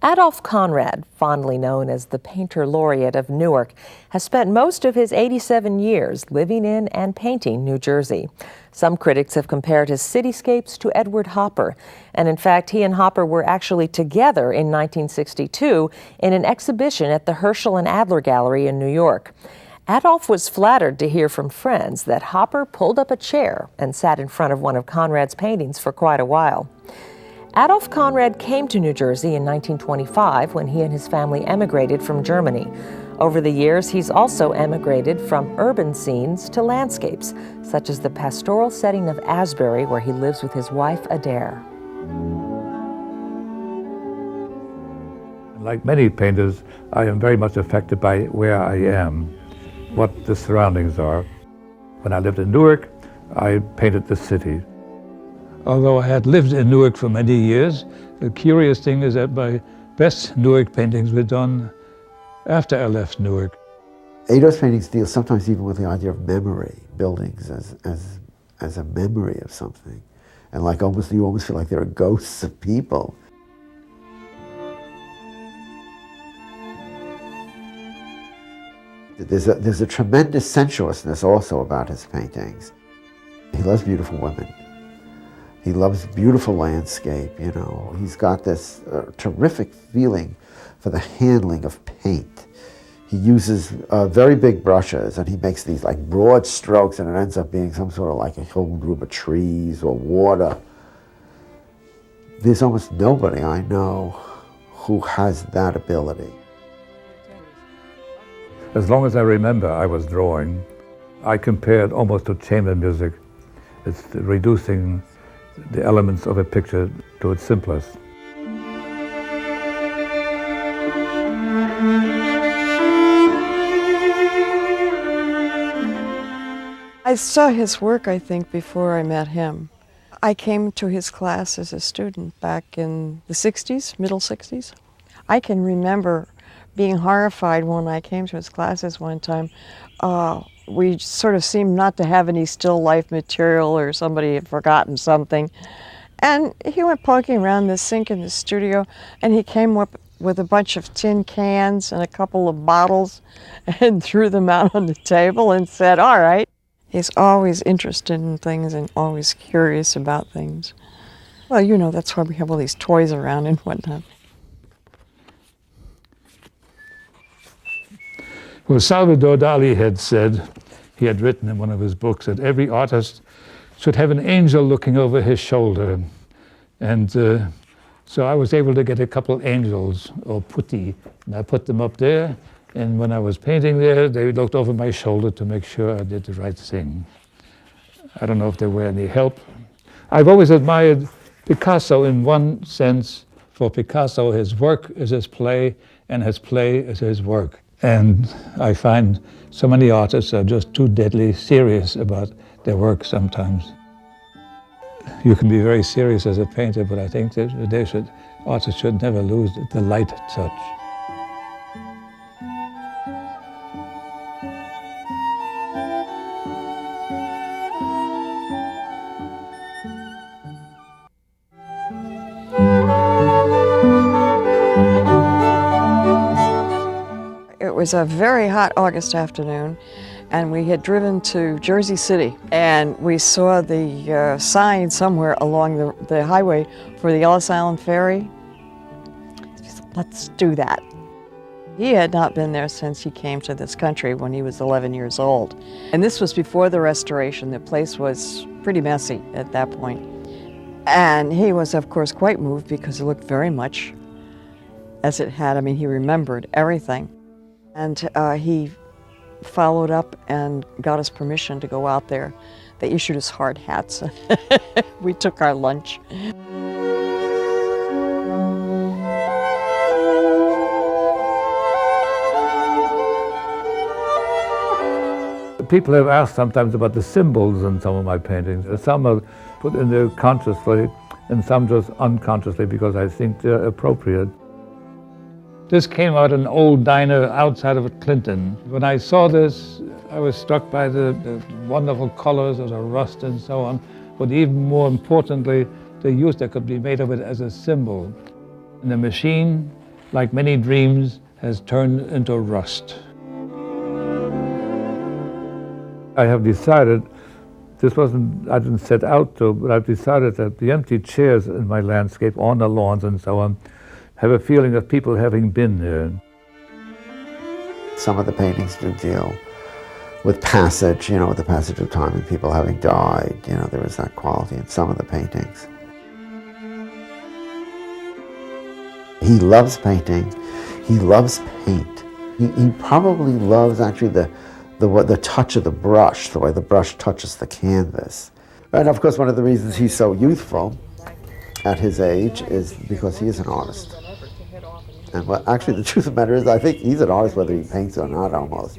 Adolf Konrad, fondly known as the painter laureate of Newark, has spent most of his 87 years living in and painting New Jersey. Some critics have compared his cityscapes to Edward Hopper, and in fact, he and Hopper were actually together in 1962 in an exhibition at the Herschel and Adler Gallery in New York. Adolf was flattered to hear from friends that Hopper pulled up a chair and sat in front of one of Konrad's paintings for quite a while. Adolf Konrad came to New Jersey in 1925 when he and his family emigrated from Germany. Over the years, he's also emigrated from urban scenes to landscapes, such as the pastoral setting of Asbury, where he lives with his wife, Adair. Like many painters, I am very much affected by where I am, what the surroundings are. When I lived in Newark, I painted the city. Although I had lived in Newark for many years, the curious thing is that my best Newark paintings were done after I left Newark. Adolf's paintings deal sometimes even with the idea of memory, buildings as a memory of something. And like you almost feel like there are ghosts of people. There's a tremendous sensuousness also about his paintings. He loves beautiful women. He loves beautiful landscape, you know. He's got this terrific feeling for the handling of paint. He uses very big brushes, and he makes these like broad strokes, and it ends up being some sort of like a whole group of trees or water. There's almost nobody I know who has that ability. As long as I remember I was drawing, I compared almost to chamber music. It's reducing the elements of a picture to its simplest. I saw his work, I think, before I met him. I came to his class as a student back in the 60s, middle 60s. I can remember being horrified when I came to his classes one time. We sort of seemed not to have any still life material, or somebody had forgotten something. And he went poking around the sink in the studio, and he came up with a bunch of tin cans and a couple of bottles and threw them out on the table and said, "All right." He's always interested in things and always curious about things. Well, you know, that's why we have all these toys around and whatnot. Well, Salvador Dali had said, he had written in one of his books, that every artist should have an angel looking over his shoulder. And so I was able to get a couple angels, or putti, and I put them up there. And when I was painting there, they looked over my shoulder to make sure I did the right thing. I don't know if they were any help. I've always admired Picasso in one sense. For Picasso, his work is his play, and his play is his work. And I find so many artists are just too deadly serious about their work sometimes. You can be very serious as a painter, but I think that artists should never lose the light touch. It was a very hot August afternoon, and we had driven to Jersey City, and we saw the sign somewhere along the highway for the Ellis Island ferry. Let's do that. He had not been there since he came to this country when he was 11 years old. And this was before the restoration. The place was pretty messy at that point. And he was, of course, quite moved because it looked very much as it had. I mean, he remembered everything. And he followed up and got us permission to go out there. They issued us hard hats. We took our lunch. People have asked sometimes about the symbols in some of my paintings. Some are put in there consciously, and some just unconsciously because I think they're appropriate. This came out in an old diner outside of Clinton. When I saw this, I was struck by the wonderful colors of the rust and so on, but even more importantly, the use that could be made of it as a symbol. And the machine like many dreams, has turned into rust. I have decided, I didn't set out to, but I've decided that the empty chairs in my landscape, on the lawns and so on, have a feeling of people having been there. Some of the paintings do deal with passage, with the passage of time and people having died. There is that quality in some of the paintings. He loves painting. He loves paint. He probably loves actually the touch of the brush, the way the brush touches the canvas. And of course, one of the reasons he's so youthful at his age is because he is an artist. And actually, the truth of the matter is, I think he's an artist whether he paints or not, almost.